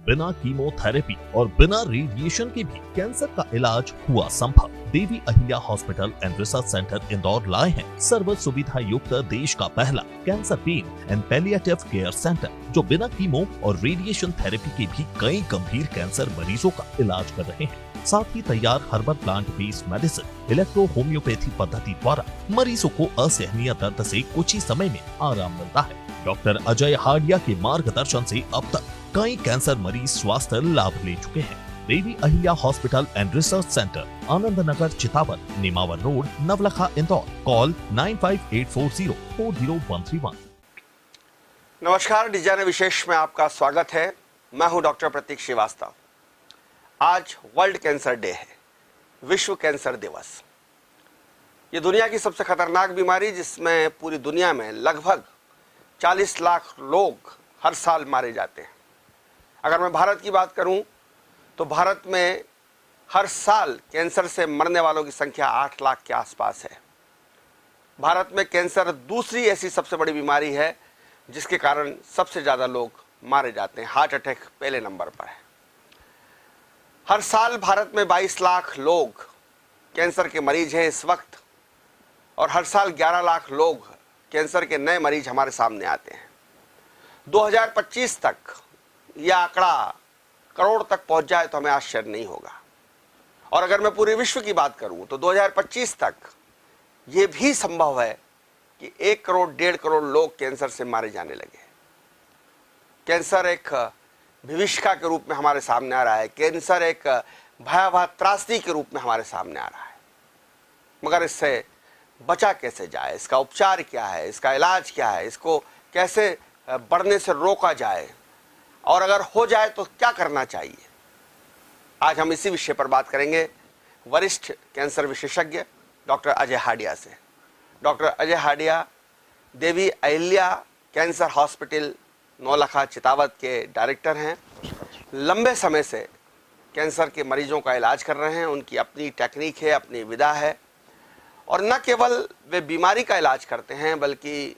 बिना कीमोथेरेपी और बिना रेडिएशन के भी कैंसर का इलाज हुआ संभव। Devi Ahilya hospital and research centre Indore लाए हैं सर्व सुविधा युक्त देश का पहला cancer pain and palliative care centre, जो बिना कीमो और रेडिएशन थेरेपी के भी कई गंभीर कैंसर मरीजों का इलाज कर रहे हैं। साथ ही तैयार herbal plant based medicine, electro homeopathy पद्धति द्वारा मरीजों को असहनीय दर्द से कुछ ही समय में आराम मिलता है। डॉक्टर अजय हाडिया के मार्गदर्शन से अब तक कई कैंसर मरीज स्वास्थ्य लाभ ले चुके हैं। Devi Ahilya hospital and research centre, Anand Nagar, Chitawan, Nimawar road, Navlakha, Indore. Call 9584040131। नमस्कार, डिजाइन विशेष में आपका स्वागत है। मैं हूं डॉक्टर प्रतीक श्रीवास्तव। आज वर्ल्ड कैंसर डे है, विश्व कैंसर दिवस। ये दुनिया की सबसे खतरनाक बीमारी, जिसमें पूरी दुनिया में लगभग 40 लाख लोग हर साल मारे जाते हैं। अगर मैं भारत की बात करूं तो भारत में हर साल कैंसर से मरने वालों की संख्या 8 लाख के आसपास है। भारत में कैंसर दूसरी ऐसी सबसे बड़ी बीमारी है जिसके कारण सबसे ज़्यादा लोग मारे जाते हैं। हार्ट अटैक पहले नंबर पर है। हर साल भारत में 22 लाख लोग कैंसर के मरीज हैं इस वक्त, और हर साल 11 लाख लोग कैंसर के नए मरीज हमारे सामने आते हैं। 2025 तक यह आंकड़ा करोड़ तक पहुंच जाए तो हमें आश्चर्य नहीं होगा। और अगर मैं पूरे विश्व की बात करूं तो 2025 तक यह भी संभव है कि 1 करोड़ 1.5 करोड़ लोग कैंसर से मारे जाने लगे। कैंसर एक विभीषिका के रूप में हमारे सामने आ रहा है। कैंसर एक भयावह त्रासदी के रूप में हमारे सामने आ रहा है। मगर इससे बचा कैसे जाए, इसका उपचार क्या है, इसका इलाज क्या है, इसको कैसे बढ़ने से रोका जाए, और अगर हो जाए तो क्या करना चाहिए, आज हम इसी विषय पर बात करेंगे वरिष्ठ कैंसर विशेषज्ञ डॉक्टर अजय हाडिया से। Doctor Ajay Hadiya Devi Ahilya cancer hospital Naulakha चितावत के डायरेक्टर हैं। लंबे समय से कैंसर के मरीजों का इलाज कर रहे हैं। उनकी अपनी टेक्निक है, अपनी विधा है, और न केवल वे बीमारी का इलाज करते हैं बल्कि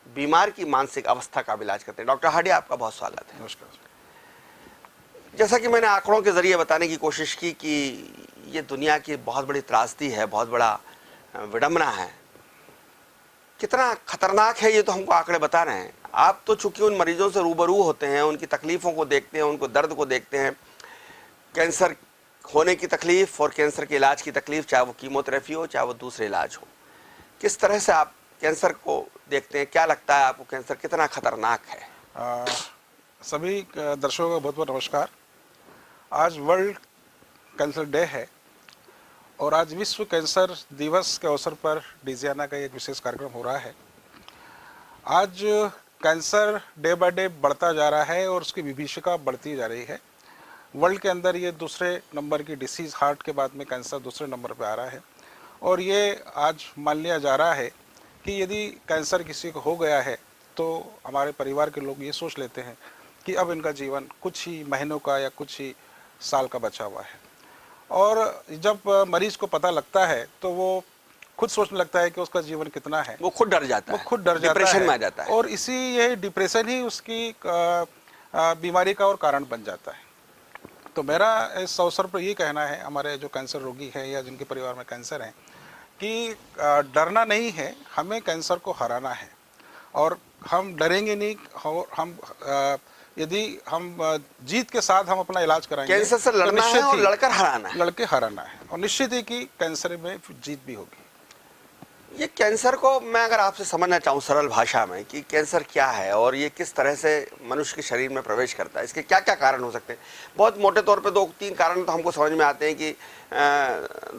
बीमार की मानसिक अवस्था का भी इलाज करते हैं। डॉक्टर हाडिया, आपका बहुत स्वागत है। नमस्कार। जैसा कि मैंने आंकड़ों के जरिए बताने की कोशिश की कि ये दुनिया की बहुत बड़ी त्रासदी है, बहुत बड़ा विडंबना है। कितना खतरनाक है ये तो हमको आंकड़े बता रहे हैं। आप तो चूंकि उन मरीजों से रूबरू होते हैं, उनकी तकलीफ़ों को देखते हैं, उनको दर्द को देखते हैं, कैंसर होने की तकलीफ़ और कैंसर के इलाज की तकलीफ़, चाहे वो कीमोथेरेपी हो चाहे वो दूसरे इलाज हो। किस तरह से आप कैंसर को देखते हैं? क्या लगता है आपको कैंसर कितना खतरनाक है? सभी दर्शकों का बहुत बहुत नमस्कार। आज वर्ल्ड कैंसर डे है और आज विश्व कैंसर दिवस के अवसर पर डिजियाना का एक विशेष कार्यक्रम हो रहा है। आज कैंसर डे बाय डे बढ़ता जा रहा है और उसकी विभीषिका बढ़ती जा रही है। वर्ल्ड के अंदर ये दूसरे नंबर की डिसीज़, हार्ट के बाद में कैंसर दूसरे नंबर पे आ रहा है। और ये आज मान लिया जा रहा है कि यदि कैंसर किसी को हो गया है तो हमारे परिवार के लोग ये सोच लेते हैं कि अब इनका जीवन कुछ ही महीनों का या कुछ ही साल का बचा हुआ है। और जब मरीज को पता लगता है तो वो खुद सोचने लगता है कि उसका जीवन कितना है। वो खुद डर जाता है, डिप्रेशन में आ जाता है। और इसी ये डिप्रेशन ही उसकी बीमारी का और कारण बन जाता है। तो मेरा इस अवसर पर ये कहना है हमारे जो कैंसर रोगी हैं या जिनके परिवार में कैंसर है कि डरना नहीं है, हमें कैंसर को हराना है। और हम डरेंगे नहीं, और हम यदि हम जीत के साथ हम अपना इलाज कराएंगे, कैंसर से लड़ना है और लड़कर हराना है। लड़के हराना है, और निश्चित ही कि कैंसर में जीत भी होगी। ये कैंसर को मैं अगर आपसे समझना चाहूँ सरल भाषा में कि कैंसर क्या है और ये किस तरह से मनुष्य के शरीर में प्रवेश करता है, इसके क्या क्या कारण हो सकते हैं? बहुत मोटे तौर पे 2-3 कारण तो हमको समझ में आते हैं कि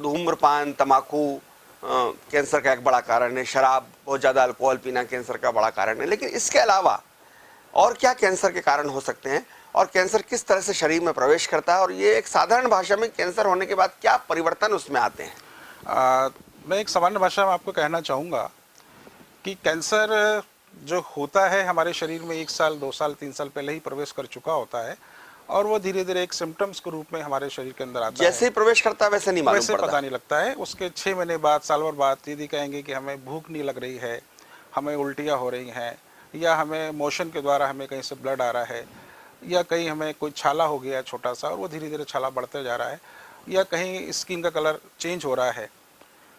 धूम्रपान, तम्बाकू कैंसर का एक बड़ा कारण है, शराब, बहुत ज़्यादा अल्कोहल पीना कैंसर का बड़ा कारण है। लेकिन इसके अलावा और क्या कैंसर के कारण हो सकते हैं और कैंसर किस तरह से शरीर में प्रवेश करता है, और ये एक साधारण भाषा में कैंसर होने के बाद क्या परिवर्तन उसमें आते हैं? मैं एक सामान्य भाषा में आपको कहना चाहूँगा कि कैंसर जो होता है हमारे शरीर में 1 साल, 2 साल, 3 साल पहले ही प्रवेश कर चुका होता है, और वो धीरे धीरे एक सिम्टम्स के रूप में हमारे शरीर के अंदर आता है। जैसे ही प्रवेश करता है वैसे नहीं मालूम पड़ता, पता नहीं लगता है। उसके 6 महीने बाद, साल भर बाद यदि कहेंगे कि हमें भूख नहीं लग रही है, हमें उल्टियाँ हो रही हैं, या हमें मोशन के द्वारा हमें कहीं से ब्लड आ रहा है, या कहीं हमें कोई छाला हो गया छोटा सा और वो धीरे धीरे छाला बढ़ते जा रहा है, या कहीं स्किन का कलर चेंज हो रहा है,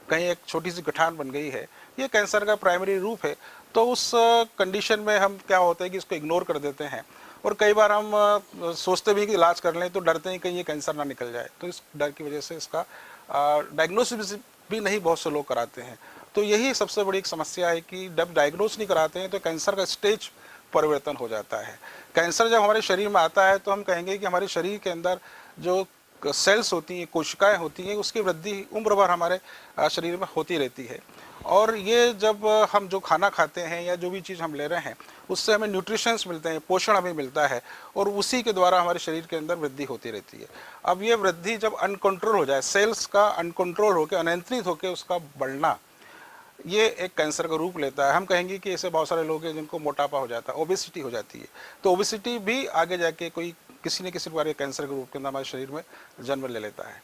कहीं एक छोटी सी गठान बन गई है, ये कैंसर का प्राइमरी रूप है। तो उस कंडीशन में हम क्या होता है कि इसको इग्नोर कर देते हैं, और कई बार हम सोचते भी कि इलाज कर लें तो डरते हैं कहीं ये कैंसर ना निकल जाए, तो इस डर की वजह से इसका डायग्नोसिस भी नहीं बहुत से लोग कराते हैं। तो यही सबसे बड़ी एक समस्या है कि जब डायग्नोस नहीं कराते हैं तो कैंसर का स्टेज परिवर्तन हो जाता है। कैंसर जब हमारे शरीर में आता है तो हम कहेंगे कि हमारे शरीर के अंदर जो सेल्स होती हैं, कोशिकाएं होती हैं, उसकी वृद्धि उम्र भर हमारे शरीर में होती रहती है। और ये जब हम जो खाना खाते हैं या जो भी चीज़ हम ले रहे हैं उससे हमें न्यूट्रिशंस मिलते हैं, पोषण हमें मिलता है, और उसी के द्वारा हमारे शरीर के अंदर वृद्धि होती रहती है। अब ये वृद्धि जब अनकंट्रोल हो जाए, सेल्स का अनकंट्रोल होकर, अनियंत्रित होकर उसका बढ़ना, ये एक कैंसर का रूप लेता है। हम कहेंगे कि ऐसे बहुत सारे लोग हैं जिनको मोटापा हो जाता है, ओबेसिटी हो जाती है। तो ओबेसिटी भी आगे जाके कोई किसी न किसी प्रकार के कैंसर के रूप के अंदर हमारे शरीर में जन्म ले लेता है।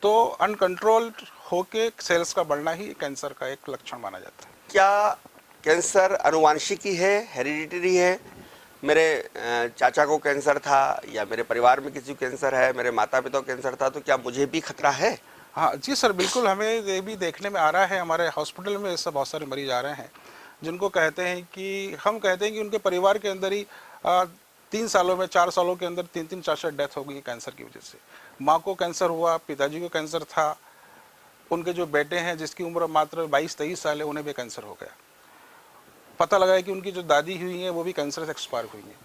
तो अनकंट्रोल्ड होके सेल्स का बढ़ना ही कैंसर का एक लक्षण माना जाता है। क्या कैंसर अनुवांशिकी है, हेरिडिटरी है? मेरे चाचा को कैंसर था, या मेरे परिवार में किसी को कैंसर है, मेरे माता पिता को कैंसर था, तो क्या मुझे भी खतरा है? हाँ जी सर, बिल्कुल। हमें ये भी देखने में आ रहा है, हमारे हॉस्पिटल में ऐसे बहुत सारे मरीज आ रहे हैं जिनको कहते हैं कि, हम कहते हैं कि उनके परिवार के अंदर ही 3 सालों में, 4 सालों के अंदर 3-3, 4-4 डेथ हो गई कैंसर की वजह से। माँ को कैंसर हुआ, पिताजी को कैंसर था, उनके जो बेटे हैं जिसकी उम्र मात्र 22-23 साल है, उन्हें भी कैंसर हो गया। पता लगा है कि उनकी जो दादी हुई हैं वो भी कैंसर से एक्सपायर हुई हैं।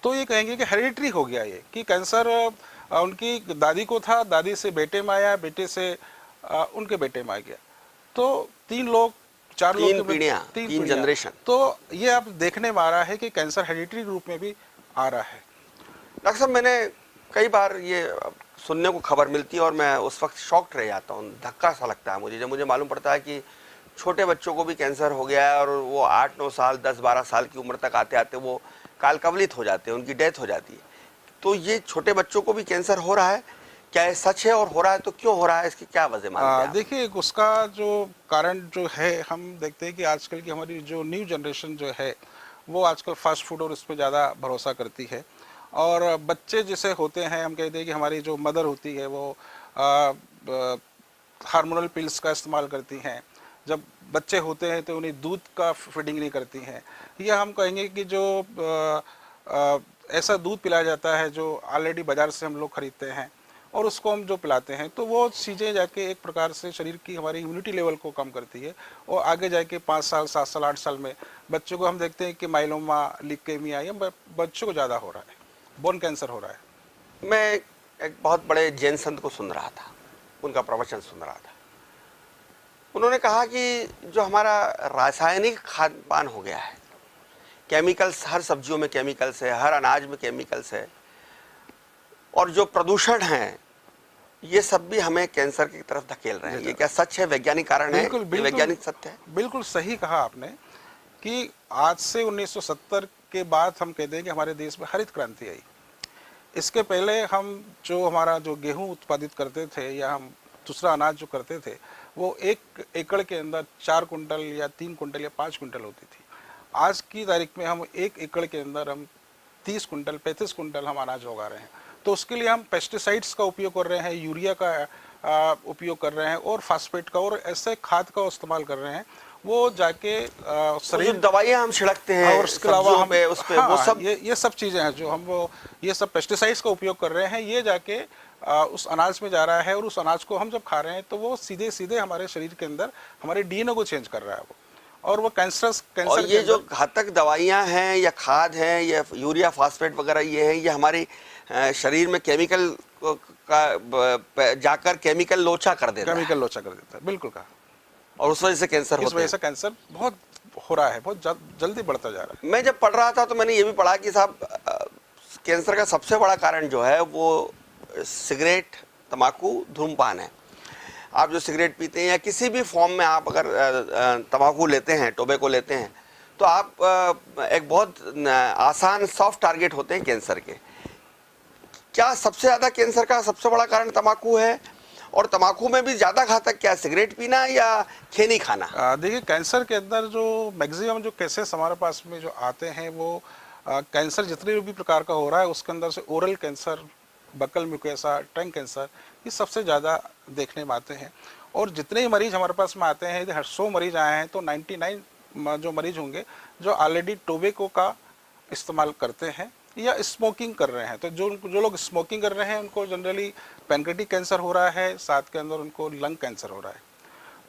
तो ये कहेंगे कि हेरिडिटरी हो गया ये, कि कैंसर उनकी दादी को था, दादी से बेटे में आया, बेटे से उनके बेटे में आ गया। तो 3 लोग, 4 लोग, 3 पीढ़ियां, 3 जनरेशन। तो ये अब देखने में आ रहा है कि कैंसर हेरिडिटरी रूप में भी आ रहा है। डॉक्टर साहब, मैंने कई बार ये सुनने को खबर मिलती है और मैं उस वक्त शॉक्ड रह जाता हूँ, धक्का सा लगता है मुझे जब मुझे मालूम पड़ता है कि छोटे बच्चों को भी कैंसर हो गया है, और वो 8-9 साल, 10-12 साल की उम्र तक आते आते वो काल कवलित हो जाते हैं, उनकी डेथ हो जाती है। तो ये छोटे बच्चों को भी कैंसर हो रहा है, क्या ये सच है? और हो रहा है तो क्यों हो रहा है, इसकी क्या वजह मानते हैं आप? देखिए, उसका जो कारण जो है, हम देखते हैं कि आजकल की हमारी जो न्यू जनरेशन जो है वो आजकल फास्ट फूड और उस पर ज़्यादा भरोसा करती है। और बच्चे जैसे होते हैं, हम कहते हैं कि हमारी जो मदर होती है वो हार्मोनल पिल्स का इस्तेमाल करती हैं। जब बच्चे होते हैं तो उन्हें दूध का फीडिंग नहीं करती हैं, या हम कहेंगे कि जो ऐसा दूध पिलाया जाता है जो ऑलरेडी बाज़ार से हम लोग खरीदते हैं और उसको हम जो पिलाते हैं, तो वो चीज़ें जाके एक प्रकार से शरीर की हमारी इम्यूनिटी लेवल को कम करती है। और आगे जाके 5 साल, 7 साल, 8 साल में बच्चों को हम देखते हैं कि माइलोमा, ल्यूकेमिया, या बच्चों को ज़्यादा हो रहा है, बोन कैंसर हो रहा है। मैं एक बहुत बड़े जैन संत को सुन रहा था, उनका प्रवचन सुन रहा था। उन्होंने कहा कि जो हमारा रासायनिक खान पान हो गया है, केमिकल्स, हर सब्जियों में केमिकल्स है, हर अनाज में केमिकल्स है, और जो प्रदूषण है, ये सब भी हमें कैंसर की तरफ धकेल रहे हैं। ये क्या सच है? वैज्ञानिक कारण है? बिल्कुल, बिल्कुल, वैज्ञानिक सत्य है? बिल्कुल सही कहा आपने कि आज से 1970 के बाद हम कहते हैं कि हमारे देश में हरित क्रांति आई। इसके पहले हम जो हमारा जो गेहूं उत्पादित करते थे या हम दूसरा अनाज जो करते थे, वो 1 एकड़ के अंदर 4 कुंटल या 3 कुंटल या 5 कुंटल होती थी। आज की तारीख में हम 1 एकड़ के अंदर हम 30 कुंटल, 35 कुंटल हम अनाज उगा रहे हैं। तो उसके लिए हम पेस्टिसाइड्स का उपयोग कर रहे हैं, यूरिया का उपयोग कर रहे हैं, और फास्फेट का, और ऐसे खाद का इस्तेमाल कर रहे हैं। वो जाके शरीर, दवाइयाँ हम छिड़कते हैं और उसके अलावा हम उस पे, वो सब, ये सब चीज़ें हैं जो हम वो ये सब पेस्टिसाइड्स का उपयोग कर रहे हैं। ये जाके उस अनाज में जा रहा है, और उस अनाज को हम जब खा रहे हैं तो वो सीधे सीधे हमारे शरीर के अंदर हमारे डीएनए को चेंज कर रहा है वो, और वो कैंसर। और ये जो घातक दवाइयाँ हैं या खाद हैं या यूरिया, फास्फेट वगैरह, ये हैं, ये हमारे शरीर में केमिकल का जाकर केमिकल लोचा कर देता है। बिल्कुल कहा। और उस वजह से कैंसर होता है। इस वजह से कैंसर बहुत हो रहा है, बहुत जल्दी बढ़ता जा रहा है। मैं जब पढ़ रहा था तो मैंने ये भी पढ़ा कि साहब, कैंसर का सबसे बड़ा कारण जो है वो सिगरेट, तम्बाकू, धूम्रपान है। आप जो सिगरेट पीते हैं या किसी भी फॉर्म में आप अगर तम्बाकू लेते हैं, टोबैको लेते हैं, तो आप एक बहुत आसान सॉफ्ट टारगेट होते हैं कैंसर के। क्या सबसे ज़्यादा कैंसर का सबसे बड़ा कारण तम्बाकू है? और तम्बाकू में भी ज़्यादा घातक क्या, सिगरेट पीना या खैनी खाना? देखिए, कैंसर के अंदर जो मैक्सिमम जो केसेस हमारे पास में जो आते हैं वो कैंसर जितने भी प्रकार का हो रहा है उसके अंदर से ओरल कैंसर, बक्कल म्यूकोसा, टंग कैंसर, ये सबसे ज़्यादा देखने में आते हैं। और जितने ही मरीज हमारे पास में आते हैं, यदि 100 मरीज आए हैं तो 99 जो मरीज होंगे जो ऑलरेडी टोबैको का इस्तेमाल करते हैं या स्मोकिंग कर रहे हैं। तो जो लोग स्मोकिंग कर रहे हैं उनको जनरली पैनक्रेटिक कैंसर हो रहा है, साथ के अंदर उनको लंग कैंसर हो रहा है।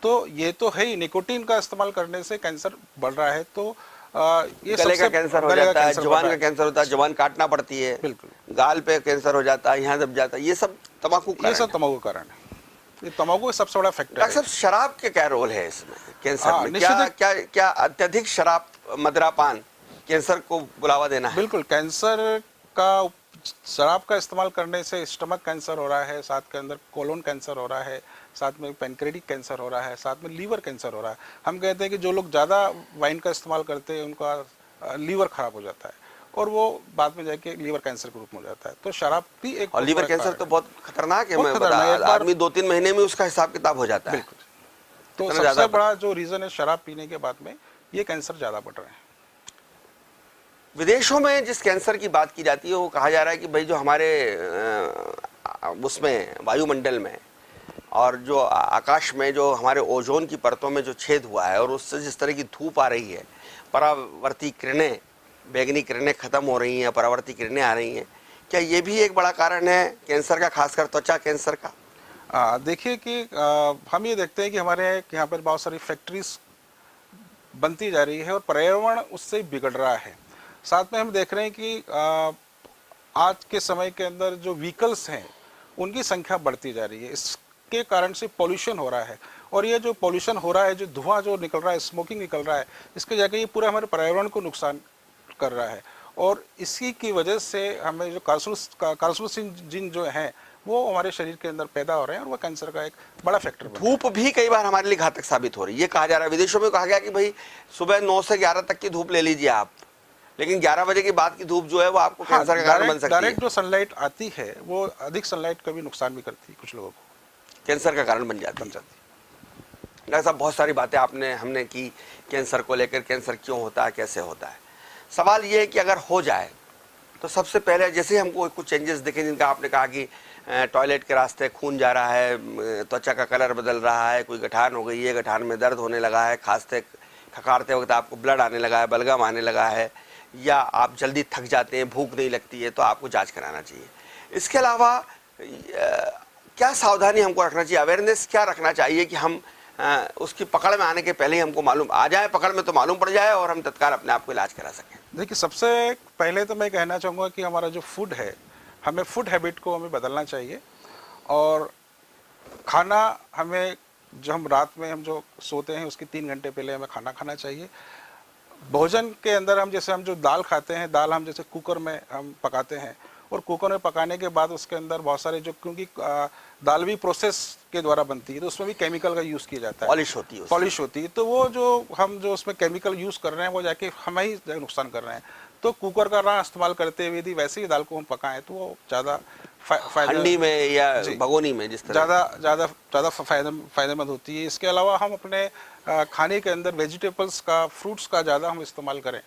तो ये तो है ही, निकोटीन का इस्तेमाल करने से कैंसर बढ़ रहा है। तो ये गले का कैंसर हो जाता है, जुबान का कैंसर होता है, जुबान काटना पड़ती है, बिल्कुल, गाल पे कैंसर हो जाता है, यहाँ दब जाता है, ये सब तंबाकू का ये सब तंबाकू का कारण है। ये तंबाकू सबसे बड़ा फैक्टर है। डॉक्टर साहब, शराब के क्या रोल है इसमें कैंसर हाँ, में? क्या अत्यधिक शराब, मदिरापान कैंसर को बुलावा देना है? बिल्कुल, कैंसर का शराब का इस्तेमाल करने से स्टमक कैंसर हो रहा है, साथ के अंदर कोलोन कैंसर हो रहा है, साथ में पैनक्रेटिक कैंसर हो रहा है, साथ में लीवर कैंसर हो रहा है। हम कहते हैं कि जो लोग ज़्यादा वाइन का इस्तेमाल करते हैं उनका लीवर खराब हो जाता है और वो बाद में जाके लीवर कैंसर के रूप में हो जाता है। तो शराब भी एक, और लीवर कैंसर तो बहुत खतरनाक है, बहुत खतरनाक है। आदमी 2-3 महीने में उसका हिसाब किताब हो जाता है। बिल्कुल। तो सबसे बड़ा जो रीज़न है शराब पीने के बाद में ये कैंसर ज़्यादा बढ़ रहे हैं। विदेशों में जिस कैंसर की बात की जाती है वो कहा जा रहा है कि भाई जो हमारे उसमें वायुमंडल में और जो आकाश में जो हमारे ओजोन की परतों में जो छेद हुआ है और उससे जिस तरह की धूप आ रही है, परावर्ती किरणें, बैगनी किरणें खत्म हो रही हैं, परावर्ती किरणें आ रही हैं, क्या ये भी एक बड़ा कारण है कैंसर का, खासकर त्वचा कैंसर का? देखिए कि हम ये देखते हैं कि हमारे यहाँ पर बहुत सारी फैक्ट्रीज बनती जा रही है और पर्यावरण उससे बिगड़ रहा है। साथ में हम देख रहे हैं कि आज के समय के अंदर जो व्हीकल्स हैं उनकी संख्या बढ़ती जा रही है। इसके कारण से पॉल्यूशन हो रहा है और ये जो पॉल्यूशन हो रहा है, जो धुआं जो निकल रहा है, स्मोकिंग निकल रहा है, इसके जाके ये पूरा हमारे पर्यावरण को नुकसान कर रहा है। और इसी की वजह से हमें जो कार्सिनोजेन जो हैं वो हमारे शरीर के अंदर पैदा हो रहे हैं और वो कैंसर का एक बड़ा फैक्टर बन रहा है। धूप भी कई बार हमारे लिए घातक साबित हो रही है, ये कहा जा रहा है। विदेशों में कहा गया कि भाई सुबह 9 से 11 तक की धूप ले लीजिए आप, लेकिन 11 बजे के बाद की धूप जो है वो आपको कैंसर का कारण बन सकती है। डायरेक्ट जो सनलाइट आती है वो अधिक सनलाइट कभी नुकसान भी करती है, कुछ लोगों को कैंसर का कारण बन जाती है। डॉक्टर साहब, बहुत सारी बातें हमने की कैंसर को लेकर, कैंसर क्यों होता है, कैसे होता है। सवाल ये है कि अगर हो जाए तो सबसे पहले जैसे हमको कुछ चेंजेस दिखे, जिनका आपने कहा कि टॉयलेट के रास्ते खून जा रहा है, त्वचा का कलर बदल रहा है, कोई गठान हो गई है, गठान में दर्द होने लगा है, खांसते खकारते वक्त आपको ब्लड आने लगा है, बलगम आने लगा है, या आप जल्दी थक जाते हैं, भूख नहीं लगती है, तो आपको जांच कराना चाहिए। इसके अलावा क्या सावधानी हमको रखना चाहिए, अवेयरनेस क्या रखना चाहिए कि हम उसकी पकड़ में आने के पहले ही हमको मालूम आ जाए, पकड़ में तो मालूम पड़ जाए और हम तत्काल अपने आप को इलाज करा सकें? देखिए, सबसे पहले तो मैं कहना चाहूँगा कि हमारा जो फूड है, हमें फूड हैबिट को हमें बदलना चाहिए। और खाना हमें, जो हम रात में हम जो सोते हैं उसके 3 घंटे पहले हमें खाना खाना चाहिए। भोजन के अंदर हम जैसे हम जो दाल खाते हैं, दाल हम जैसे कुकर में हम पकाते हैं और कुकर में पकाने के बाद उसके अंदर बहुत सारे जो, क्योंकि दाल भी प्रोसेस के द्वारा बनती है तो उसमें भी केमिकल का यूज़ किया जाता है, पॉलिश होती है। तो वो जो हम जो उसमें केमिकल यूज़ कर रहे हैं वो जाके हमें ही नुकसान कर रहे हैं। तो कुकर का ना इस्तेमाल करते हुए यदि वैसे ही दाल को हम पकाएं तो वो ज़्यादा हंडी में या भगोनी में जिस तरह ज़्यादा फायदेमंद होती है। इसके अलावा हम अपने खाने के अंदर वेजिटेबल्स का, फ्रूट्स का ज़्यादा हम इस्तेमाल करें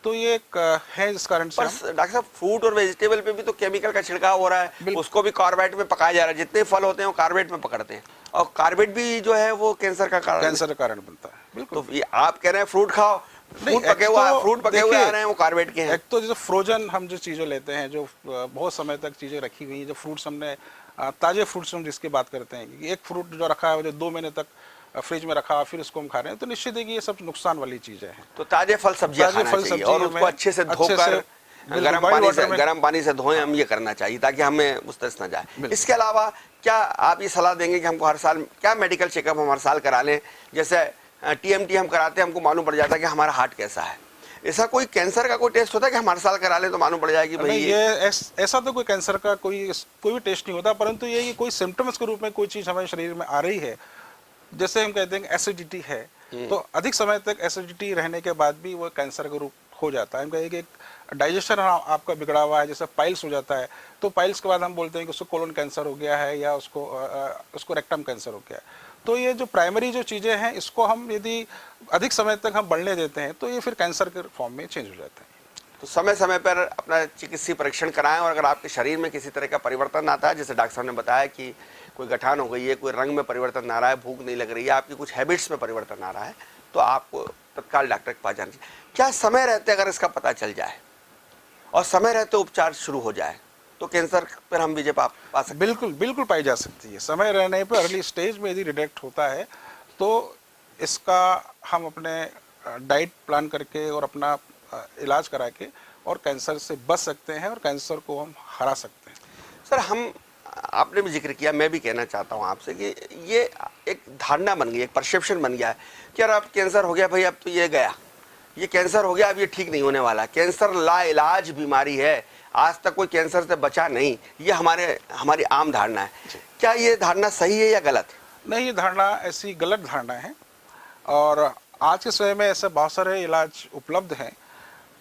तो ये एक है, जिस कारण से डॉक्टर साहब फ्रूट और वेजिटेबल पे भी तो केमिकल का छिड़काव हो रहा है, उसको भी कार्बेट में पकाया जा रहा है। जितने फल होते हैं वो कार्बेट में पकड़ते हैं और कार्बेट भी जो है वो कैंसर का कारण बनता है। बिल्कुल। तो ये आप कह रहे हैं फ्रूट खाओ, फ्रूट पके हुए आ रहे हैं वो कार्बेट के हैं। एक तो जैसे फ्रोजन हम जो चीज़ें लेते हैं, जो बहुत समय तक चीज़ें रखी हुई हैं, जो फ्रूट्स हमने ताज़े फ्रूट्स हम जिसकी बात करते हैं, एक फ्रूट जो रखा है जो 2 महीने तक फ्रिज में रखा फिर उसको हम खा रहे हैं, तो निश्चित है कि ये सब नुकसान वाली चीज़ें हैं। तो ताजे फल सब्जियां खाना चाहिए और उसको अच्छे से धोकर गर्म पानी से धोएं, हम ये करना चाहिए ताकि हमें उस तरह ना जाए। इसके अलावा क्या आप ये सलाह देंगे कि हमको हर साल क्या मेडिकल चेकअप हम हर साल करा लें? जैसे TMT हम कराते हैं, हमको मालूम पड़ जाता है कि हमारा हार्ट कैसा है। ऐसा कोई कैंसर का कोई टेस्ट होता है कि हम हर साल करा लें तो मालूम पड़ जाए कि भाई ये ऐसा तो कोई कैंसर का कोई भी टेस्ट नहीं होता, परंतु ये कि कोई सिम्टम्स के रूप में कोई चीज़ हमारे शरीर में आ रही है, जैसे हम कहते हैं एसिडिटी है, तो अधिक समय तक एसिडिटी रहने के बाद भी वो कैंसर का रूप हो जाता है। हम कहें कि डाइजेशन आपका बिगड़ा हुआ है, जैसे पाइल्स हो जाता है, तो पाइल्स के बाद हम बोलते हैं कि उसको कोलोन कैंसर हो गया है या उसको रेक्टम कैंसर हो गया है। तो ये जो प्राइमरी जो चीज़ें हैं, इसको हम यदि अधिक समय तक हम बढ़ने देते हैं तो ये फिर कैंसर के फॉर्म में चेंज हो जाता है। तो समय समय पर अपना चिकित्सीय परीक्षण कराएं, और अगर आपके शरीर में किसी तरह का परिवर्तन आता है, जैसे डॉक्टर साहब ने बताया कि कोई गठान हो गई है, कोई रंग में परिवर्तन आ रहा है, भूख नहीं लग रही है, आपकी कुछ हैबिट्स में परिवर्तन आ रहा है, तो आपको तत्काल डॉक्टर के पास जाना चाहिए। क्या समय रहते अगर इसका पता चल जाए और समय रहते उपचार शुरू हो जाए तो कैंसर पर हम विजय पा सकते हैं? बिल्कुल बिल्कुल पाई जा सकती है। समय रहने पर अर्ली स्टेज में यदि डिटेक्ट होता है तो इसका हम अपने डाइट प्लान करके और अपना इलाज करा के और कैंसर से बच सकते हैं और कैंसर को हम हरा सकते हैं। सर, हम आपने भी जिक्र किया, मैं भी कहना चाहता हूं आपसे कि ये एक धारणा बन गई, एक परसेप्शन बन गया है कि यार अब कैंसर हो गया भाई, अब तो ये गया, ये कैंसर हो गया, अब ये ठीक नहीं होने वाला। कैंसर लाइलाज बीमारी है, आज तक कोई कैंसर से बचा नहीं, ये हमारी आम धारणा है। क्या ये धारणा सही है या गलत? नहीं, ये धारणा ऐसी गलत धारणा है। और आज के समय में ऐसे बहुत सारे इलाज उपलब्ध हैं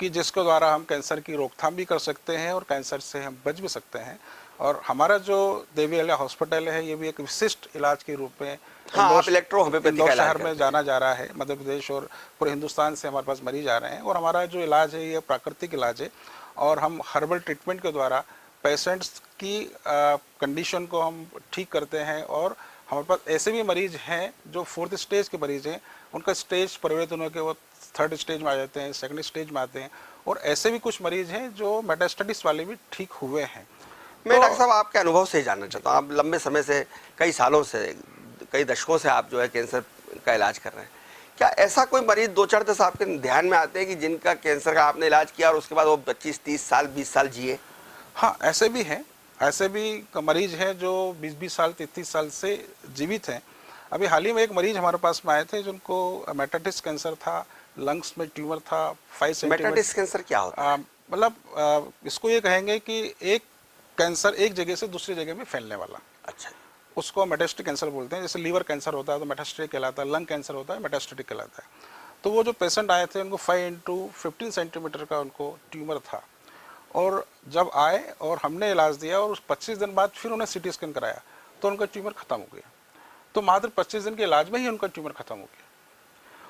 कि जिसके द्वारा हम कैंसर की रोकथाम भी कर सकते हैं और कैंसर से हम बच भी सकते हैं। और हमारा जो देवी अहिल्या हॉस्पिटल है, ये भी एक विशिष्ट इलाज के रूप में आप इलेक्ट्रो होम्योपैथी का इलाज शहर में जाना जा रहा है। मध्य प्रदेश और पूरे हिंदुस्तान से हमारे पास मरीज आ रहे हैं। और हमारा जो इलाज है ये प्राकृतिक इलाज है और हम हर्बल ट्रीटमेंट के द्वारा पेशेंट्स की कंडीशन को हम ठीक करते हैं। और हमारे पास ऐसे भी मरीज हैं जो 4th स्टेज के मरीज हैं, उनका स्टेज परिवर्तन होकर वो 3rd स्टेज में आ जाते हैं, 2nd स्टेज में आते हैं। और ऐसे भी कुछ मरीज हैं जो मेटास्टेटिस वाले भी ठीक हुए हैं। मैं डॉक्टर साहब आपके अनुभव से जानना चाहता हूँ, आप लंबे समय से, कई सालों से, कई दशकों से आप जो है कैंसर का इलाज कर रहे हैं, क्या ऐसा कोई मरीज 2-4 दस आपके ध्यान में आते हैं कि जिनका कैंसर का आपने इलाज किया और उसके बाद वो 25-30 साल 20 साल जिए? हाँ, ऐसे भी हैं। ऐसे भी मरीज हैं जो 20-20 साल 33 साल से जीवित हैं। अभी हाल ही में एक मरीज हमारे पास में आए थे जिनको मेटास्टेटिस कैंसर था, लंग्स में ट्यूमर था 5 सेंटीमीटर। मेटास्टेटिस कैंसर क्या होता है? मतलब इसको ये कहेंगे कि एक कैंसर एक जगह से दूसरी जगह में फैलने वाला। अच्छा, उसको मेटास्टेटिक कैंसर बोलते हैं। जैसे लीवर कैंसर होता है तो मेटास्टेटिक कहलाता है, लंग कैंसर होता है मेटास्टेटिक कहलाता है। तो वो जो पेशेंट आए थे उनको 5x15 सेंटीमीटर का उनको ट्यूमर था। और जब आए और हमने इलाज दिया और उस 25 दिन बाद फिर उन्हें CT स्कैन कराया तो उनका ट्यूमर खत्म हो गया। तो मात्र 25 दिन के इलाज में ही उनका ट्यूमर खत्म हो गया।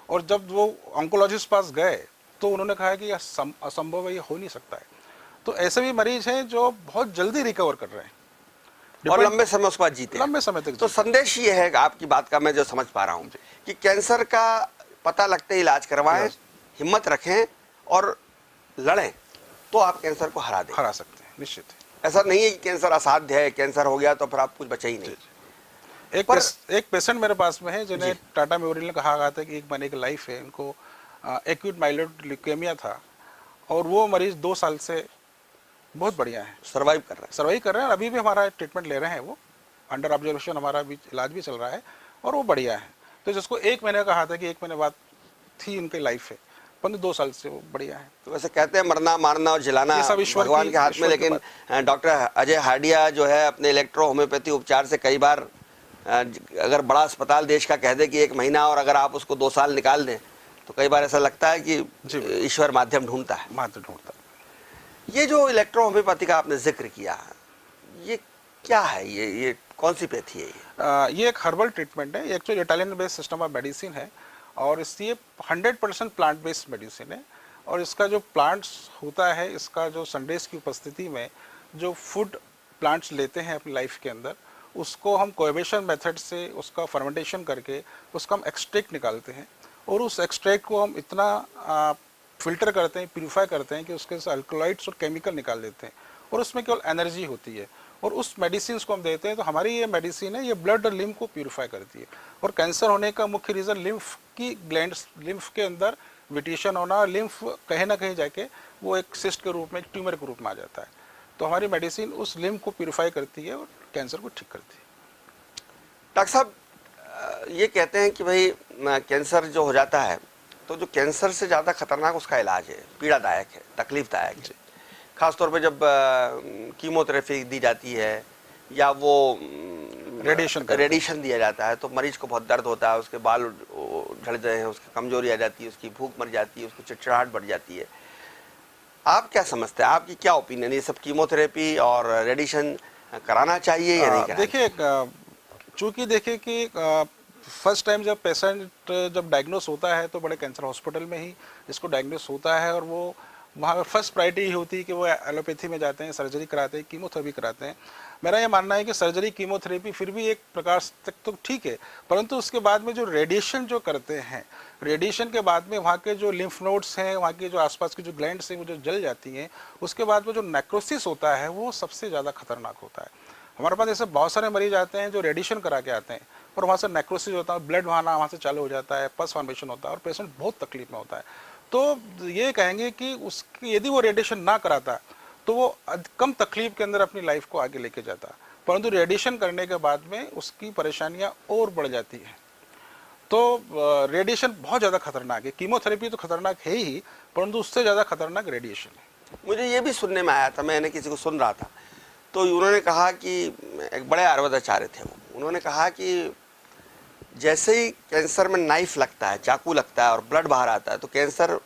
और जब वो ऑन्कोलॉजिस्ट पास गए तो उन्होंने कहा कि यह असंभव है, ये हो नहीं सकता है। तो ऐसे भी मरीज हैं जो बहुत जल्दी रिकवर कर रहे हैं और लंबे समय उसके बाद जीते, लंबे समय तक। तो संदेश ये है आपकी बात का, मैं जो समझ पा रहा हूँ कि कैंसर का पता लगते ही इलाज करवाएं, हिम्मत रखें और लड़ें, तो आप कैंसर को हरा सकते हैं, निश्चित है। ऐसा नहीं है कि कैंसर असाध्य है, कैंसर हो गया तो फिर आप कुछ बचा ही नहीं। एक पेशेंट मेरे पास में है जिन्हें टाटा मेमोरियल ने कहा गया था कि 1 महीने की लाइफ है। उनको एक्यूट माइलोइड ल्यूकेमिया था और वो मरीज 2 साल से बहुत बढ़िया है, सर्वाइव कर रहे हैं। अभी भी हमारा ट्रीटमेंट ले रहे हैं, वो अंडर ऑब्जर्वेशन, हमारा भी इलाज भी चल रहा है और वो बढ़िया है। तो जिसको 1 महीने कहा था कि 1 महीने बाद थी उनकी लाइफ है, 2 साल से वो बढ़िया है। तो वैसे कहते हैं मरना मारना और जिलाना सब भगवान के हाथ में, लेकिन डॉक्टर अजय हाडिया जो है अपने इलेक्ट्रो होम्योपैथी उपचार से कई बार, अगर बड़ा अस्पताल देश का कह दे कि 1 महीना और अगर आप उसको 2 साल निकाल दें तो कई बार ऐसा लगता है कि ईश्वर माध्यम ढूंढता है। ये जो इलेक्ट्रो होम्योपैथी का आपने जिक्र किया, ये क्या है? ये कौन सी पैथी है? ये एक हर्बल ट्रीटमेंट है। Actually Italian based system of medicine है और ये 100% प्लांट बेस्ड मेडिसिन है। और इसका जो प्लांट्स होता है, इसका जो सनडेज की उपस्थिति में जो फूड प्लांट्स लेते हैं अपनी लाइफ के अंदर, उसको हम कोएबेशन मेथड से उसका फर्मेंटेशन करके उसका हम एक्सट्रैक्ट निकालते हैं। और उस एक्सट्रैक्ट को हम इतना फिल्टर करते हैं, प्यूरिफाई करते हैं कि उसके से अल्कलॉइड्स और केमिकल निकाल देते हैं और उसमें केवल एनर्जी होती है। और उस मेडिसिन को हम देते हैं। तो हमारी ये मेडिसिन है, ये ब्लड और लिम्फ को प्यूरिफाई करती है। और कैंसर होने का मुख्य रीज़न लिम्फ की ग्लैंड्स, लिम्फ के अंदर विटेशन होना, और लिम्फ कहीं ना कहीं जाके वो एक सिस्ट के रूप में, एक ट्यूमर के रूप में आ जाता है। तो हमारी मेडिसिन उस लिम्फ को प्यूरिफाई करती है और कैंसर को ठीक करती है। डॉक्टर साहब, ये कहते हैं कि भाई कैंसर जो हो जाता है तो जो कैंसर से ज़्यादा खतरनाक उसका इलाज है, पीड़ादायक है, तकलीफदायक है, खासतौर पे जब कीमोथेरेपी दी जाती है या वो रेडिएशन दिया जाता है तो मरीज को बहुत दर्द होता है, उसके बाल झड़ जाते हैं, उसकी कमजोरी आ जाती है, उसकी भूख मर जाती है, उसको चिड़चिड़ाहट बढ़ जाती है। आप क्या समझते हैं, आपकी क्या ओपिनियन, ये सब कीमोथेरेपी और रेडिएशन कराना चाहिए या नहीं कराना? देखिए, चूँकि देखिए कि फर्स्ट टाइम जब पेशेंट जब डायग्नोस होता है तो बड़े कैंसर हॉस्पिटल में ही इसको डायग्नोस होता है और वो वहाँ फर्स्ट प्रायोरिटी ये होती है कि वो एलोपैथी में जाते हैं, सर्जरी कराते हैं, कीमोथेरेपी कराते हैं। मेरा ये मानना है कि सर्जरी कीमोथेरेपी फिर भी एक प्रकार तक तो ठीक है, परंतु उसके बाद में जो रेडिएशन जो करते हैं, रेडिएशन के बाद में वहाँ के जो लिम्फ नोड्स हैं, वहाँ के जो आसपास की जो ग्लैंड्स हैं वो जो जल जाती हैं, उसके बाद में जो नेक्रोसिस होता है वो सबसे ज़्यादा खतरनाक होता है। हमारे पास ऐसे बहुत सारे मरीज आते हैं जो रेडिएशन करा के आते हैं और वहाँ से नेक्रोसिस होता है, ब्लड वहाँ से चालू हो जाता है, पस फॉर्मेशन होता है और पेशेंट बहुत तकलीफ में होता है। तो ये कहेंगे कि उसकी यदि वो रेडिएशन ना कराता तो वो कम तकलीफ के अंदर अपनी लाइफ को आगे लेके जाता, परंतु रेडिएशन करने के बाद में उसकी परेशानियां और बढ़ जाती हैं। तो रेडिएशन बहुत ज़्यादा खतरनाक है। कीमोथेरेपी तो खतरनाक है ही, परंतु उससे ज़्यादा खतरनाक रेडिएशन है। मुझे ये भी सुनने में आया था, मैंने किसी को सुन रहा था, तो उन्होंने कहा कि एक बड़े आयुर्वेदाचार्य थे वो, उन्होंने कहा कि जैसे ही कैंसर में नाइफ लगता है, चाकू लगता है और ब्लड बाहर आता है तो कैंसर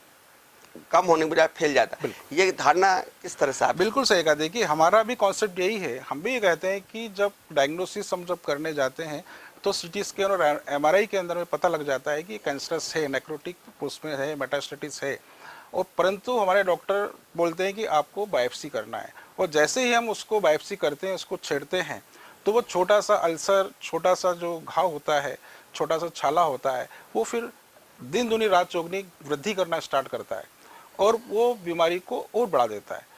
कम होने के बजाय फैल जाता है। ये धारणा किस तरह से आप? बिल्कुल सही कहा। देखिए हमारा भी कॉन्सेप्ट यही है, हम भी ये कहते हैं कि जब डायग्नोसिस हम जब करने जाते हैं तो सीटी स्कैन और एमआरआई के अंदर में पता लग जाता है कि कैंसरस है, नेक्रोटिक उसमें है, मेटास्टेटिस है, और परंतु हमारे डॉक्टर बोलते हैं कि आपको बायोप्सी करना है। और जैसे ही हम उसको बायोप्सी करते हैं, उसको छेड़ते हैं, तो वो छोटा सा अल्सर, छोटा सा जो घाव होता है, छोटा सा छाला होता है, वो फिर दिन दूनी रात चौगनी वृद्धि करना स्टार्ट करता है और वो बीमारी को और बढ़ा देता है।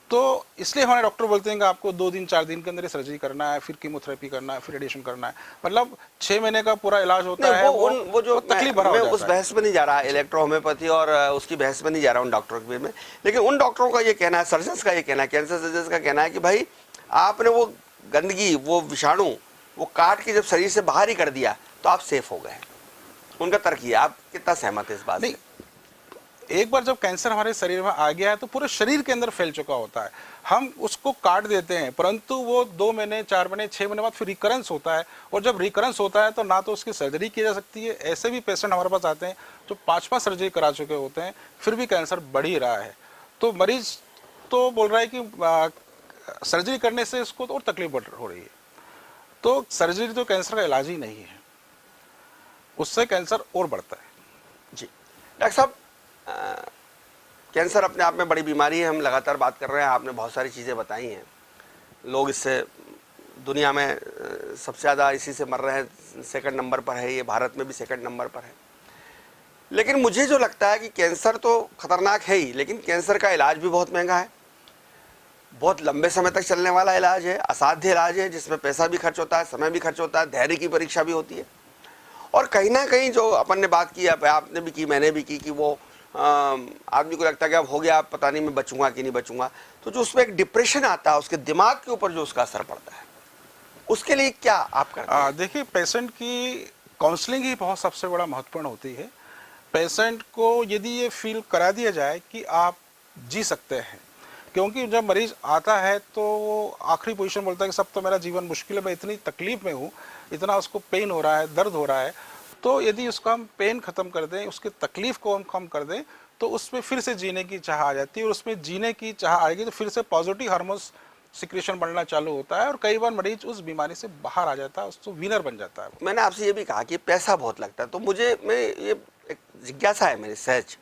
तो इसलिए हमारे डॉक्टर बोलते हैं कि आपको 2 दिन 4 दिन के अंदर सर्जरी करना है, फिर कीमोथेरेपी करना है, फिर रेडिएशन करना है। मतलब 6 महीने का पूरा इलाज होता है। वो जो तकलीफ भरा मैं हो उस जाता है। बहस में नहीं जा रहा, इलेक्ट्रो होम्योपैथी और उसकी बहस में नहीं जा रहा हूँ डॉक्टरों के में, लेकिन उन डॉक्टरों का ये कहना है, सर्जन्स का ये कहना है, कैंसर सर्जन्स का कहना है कि भाई आपने वो गंदगी, वो विषाणु, वो काट के जब शरीर से बाहर ही कर दिया तो आप सेफ हो गए। उनका तर्क ये, आप कितना सहमत है इस बात से? एक बार जब कैंसर हमारे शरीर में आ गया है तो पूरे शरीर के अंदर फैल चुका होता है। हम उसको काट देते हैं, परंतु वो 2 महीने, 4 महीने, 6 महीने बाद फिर रिकरेंस होता है, और जब रिकरेंस होता है तो ना तो उसकी सर्जरी की जा सकती है। ऐसे भी पेशेंट हमारे पास आते हैं जो 5-5 सर्जरी करा चुके होते हैं, फिर भी कैंसर बढ़ ही रहा है। तो मरीज तो बोल रहा है कि सर्जरी करने से इसको और तकलीफ हो रही है। तो सर्जरी तो कैंसर का इलाज ही नहीं है, उससे कैंसर और बढ़ता है। जी डॉक्टर साहब, कैंसर अपने आप में बड़ी बीमारी है, हम लगातार बात कर रहे हैं, आपने बहुत सारी चीज़ें बताई हैं। लोग इससे दुनिया में सबसे ज़्यादा इसी से मर रहे हैं, सेकंड नंबर पर है ये, भारत में भी सेकंड नंबर पर है। लेकिन मुझे जो लगता है कि कैंसर तो खतरनाक है ही, लेकिन कैंसर का इलाज भी बहुत महंगा है, बहुत लंबे समय तक चलने वाला इलाज है, असाध्य इलाज है, जिसमें पैसा भी खर्च होता है, समय भी खर्च होता है, धैर्य की परीक्षा भी होती है। और कहीं ना कहीं जो अपन ने बात की, आपने भी की, मैंने भी की, कि वो आदमी को लगता है कि अब हो गया, पता नहीं मैं बचूंगा कि नहीं बचूंगा, तो जो उसमें एक डिप्रेशन आता है, उसके दिमाग के ऊपर जो उसका असर पड़ता है, उसके लिए क्या आप करते हैं? देखिए पेशेंट की काउंसलिंग ही बहुत सबसे बड़ा महत्वपूर्ण होती है। पेशेंट को यदि ये फील करा दिया जाए कि आप जी सकते हैं, क्योंकि जब मरीज आता है तो वो आखिरी पोजीशन बोलता है कि सब तो मेरा जीवन मुश्किल है, मैं इतनी तकलीफ में हूँ, इतना उसको पेन हो रहा है, दर्द हो रहा है। तो यदि उसका हम पेन ख़त्म कर दें, उसकी तकलीफ़ को हम कम कर दें, तो उसमें फिर से जीने की चाह आ जाती है, और उसमें जीने की चाह आएगी तो फिर से पॉजिटिव हार्मोन्स सिक्रेशन बढ़ना चालू होता है, और कई बार मरीज उस बीमारी से बाहर आ जाता है, उसको विनर बन जाता है। मैंने आपसे ये भी कहा कि पैसा बहुत लगता है, तो मैं ये एक जिज्ञासा है मेरी सहज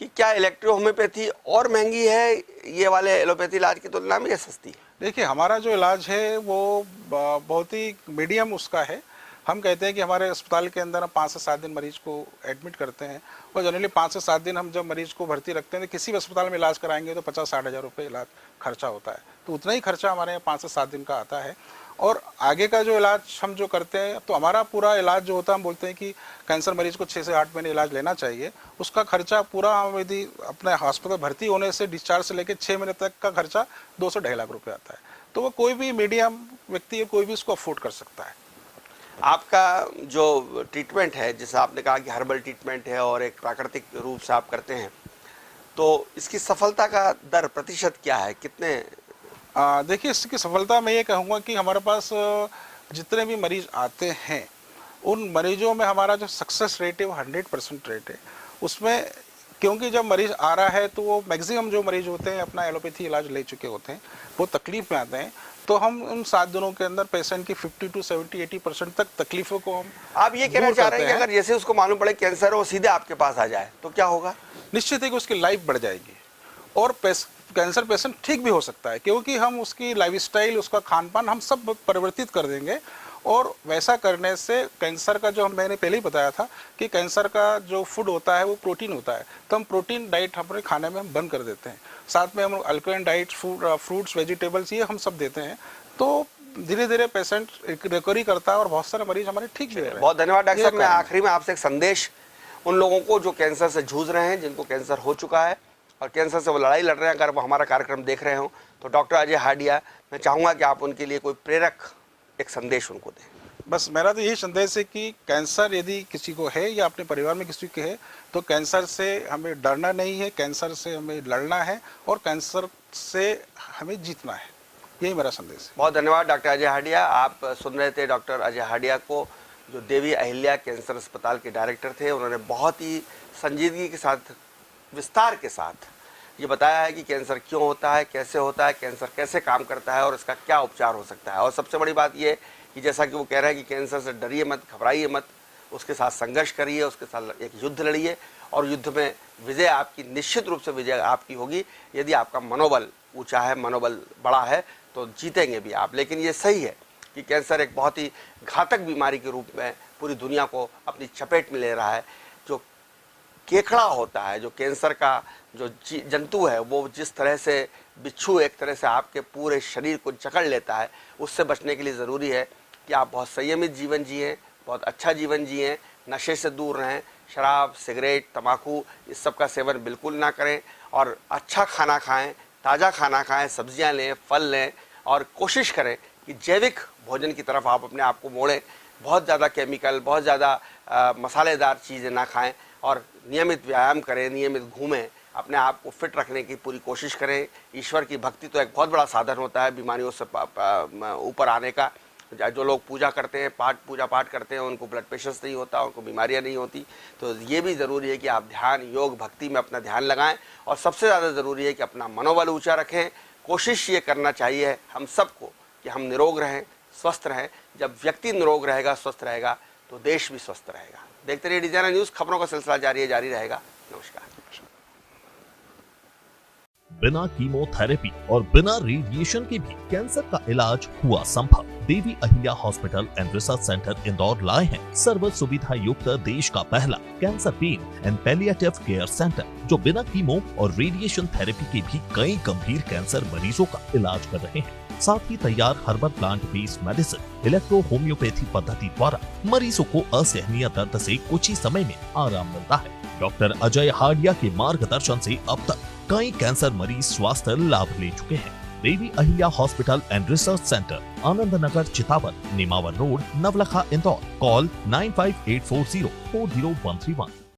कि क्या इलेक्ट्रो होम्योपैथी और महंगी है ये वाले एलोपैथी इलाज की तुलना में, या सस्ती है? देखिए हमारा जो इलाज है वो बहुत ही मीडियम उसका है। हम कहते हैं कि हमारे अस्पताल के अंदर हम 5 से 7 दिन मरीज को एडमिट करते हैं, और जनरली 5 से 7 दिन हम जब मरीज को भर्ती रखते हैं तो किसी भी अस्पताल में इलाज कराएंगे तो 50-60 हज़ार रुपये इलाज खर्चा होता है। तो उतना ही खर्चा हमारे यहाँ 5 से 7 दिन का आता है। और आगे का जो इलाज हम जो करते हैं, तो हमारा पूरा इलाज जो होता है, हम बोलते हैं कि कैंसर मरीज को 6 से 8 महीने इलाज लेना चाहिए। उसका खर्चा पूरा, हम यदि अपने हॉस्पिटल भर्ती होने से डिस्चार्ज से लेकर 6 महीने तक का खर्चा 2 से 2.5 लाख रुपये आता है। तो वो कोई भी मीडियम व्यक्ति है, कोई भी इसको अफोर्ड कर सकता है। आपका जो ट्रीटमेंट है, जैसा आपने कहा कि हर्बल ट्रीटमेंट है और एक प्राकृतिक रूप से आप करते हैं, तो इसकी सफलता का दर, प्रतिशत क्या है, कितने? देखिए इसकी सफलता मैं ये कहूँगा कि हमारे पास जितने भी मरीज आते हैं, उन मरीजों में हमारा जो सक्सेस रेट है वो 100% रेट है। उसमें क्योंकि जब मरीज आ रहा है तो वो मैक्सिमम जो मरीज होते हैं अपना एलोपैथी इलाज ले चुके होते हैं, वो तकलीफ में आते हैं, तो हम उन 7 दिनों के अंदर पेशेंट की 50 to 70, 80% तक तकलीफों को हम आप ये कहना दूर चाह रहे हैं करते कि अगर जैसे उसको मालूम पड़े कैंसर है, वो सीधे आपके पास आ जाए तो क्या होगा? निश्चित है कि उसकी लाइफ बढ़ जाएगी और कैंसर पेशेंट ठीक भी हो सकता है, क्योंकि हम उसकी लाइफस्टाइल, उसका खान पान हम सब परिवर्तित कर देंगे। और वैसा करने से कैंसर का जो मैंने पहले ही बताया था कि कैंसर का जो फूड होता है वो प्रोटीन होता है, तो हम प्रोटीन डाइट अपने खाने में हम बंद कर देते हैं। साथ में हम अल्कलाइन डाइट, फ्रूट्स, वेजिटेबल्स ये हम सब देते हैं, तो धीरे धीरे पेशेंट रिकवरी करता है और बहुत सारे मरीज हमारे ठीक भी हो रहे हैं। बहुत धन्यवाद डॉक्टर ये साहब। मैं आखिरी में आपसे एक संदेश उन लोगों को जो कैंसर से जूझ रहे हैं, जिनको कैंसर हो चुका है और कैंसर से वो लड़ाई लड़ रहे हैं, अगर वो हमारा कार्यक्रम देख रहे हो तो डॉक्टर अजय हाडिया, मैं चाहूँगा कि आप उनके लिए कोई प्रेरक एक संदेश उनको दें। बस मेरा तो यही संदेश है कि कैंसर यदि किसी को है या अपने परिवार में किसी को है, तो कैंसर से हमें डरना नहीं है, कैंसर से हमें लड़ना है और कैंसर से हमें जीतना है। यही मेरा संदेश है। बहुत धन्यवाद डॉक्टर अजय हाडिया। आप सुन रहे थे डॉक्टर अजय हाडिया को, जो देवी अहिल्या कैंसर अस्पताल के डायरेक्टर थे। उन्होंने बहुत ही संजीदगी के साथ, विस्तार के साथ ये बताया है कि कैंसर क्यों होता है, कैसे होता है, कैंसर कैसे काम करता है और इसका क्या उपचार हो सकता है। और सबसे बड़ी बात ये कि जैसा कि वो कह रहे हैं कि कैंसर से डरिए मत, घबराइए मत, उसके साथ संघर्ष करिए, उसके साथ एक युद्ध लड़िए और युद्ध में विजय आपकी, निश्चित रूप से विजय आपकी होगी। यदि आपका मनोबल ऊंचा है, मनोबल बड़ा है तो जीतेंगे भी आप। लेकिन ये सही है कि कैंसर एक बहुत ही घातक बीमारी के रूप में पूरी दुनिया को अपनी चपेट में ले रहा है। जो केकड़ा होता है, जो कैंसर का जो जंतु है, वो जिस तरह से बिच्छू एक तरह से आपके पूरे शरीर को जकड़ लेता है, उससे बचने के लिए ज़रूरी है कि आप बहुत संयमित जीवन जिएं, बहुत अच्छा जीवन जिएं, नशे से दूर रहें, शराब, सिगरेट, तंबाकू इस सब का सेवन बिल्कुल ना करें और अच्छा खाना खाएं, ताज़ा खाना खाएं, सब्जियां लें, फल लें और कोशिश करें कि जैविक भोजन की तरफ आप अपने आप को मोड़ें। बहुत ज़्यादा केमिकल, बहुत ज़्यादा मसालेदार चीज़ें ना खाएं और नियमित व्यायाम करें, नियमित घूमें, अपने आप को फिट रखने की पूरी कोशिश करें। ईश्वर की भक्ति तो एक बहुत बड़ा साधन होता है बीमारियों से ऊपर आने का। जो लोग पूजा करते हैं, पूजा पाठ करते हैं, उनको ब्लड प्रेशर नहीं होता, उनको बीमारियां नहीं होती। तो ये भी ज़रूरी है कि आप ध्यान, योग, भक्ति में अपना ध्यान लगाएं और सबसे ज़्यादा ज़रूरी है कि अपना मनोबल ऊंचा रखें। कोशिश ये करना चाहिए हम सबको कि हम निरोग रहें, स्वस्थ रहें। जब व्यक्ति निरोग रहेगा, स्वस्थ रहेगा तो देश भी स्वस्थ रहेगा। देखते रहिए डिजाइनर न्यूज़। खबरों का सिलसिला जारी रहेगा। नमस्कार। बिना कीमोथेरेपी और बिना रेडिएशन के भी कैंसर का इलाज हुआ संभव। Devi Ahilya hospital and research centre Indore लाए हैं सर्व सुविधा युक्त देश का पहला cancer pain and palliative care centre, जो बिना कीमो और रेडिएशन थेरेपी के भी कई गंभीर कैंसर मरीजों का इलाज कर रहे हैं। साथ ही तैयार herbal plant based medicine, electro homeopathy पद्धति द्वारा मरीजों को असहनीय दर्द से कुछ ही समय में आराम मिलता है। डॉक्टर अजय हाडिया के मार्गदर्शन से अब तक कई कैंसर मरीज स्वास्थ्य लाभ ले चुके हैं। Devi Ahilya hospital and research centre, Anand Nagar, Chitawan, Nimawar road, Navlakha, Indore. Call 9584040131।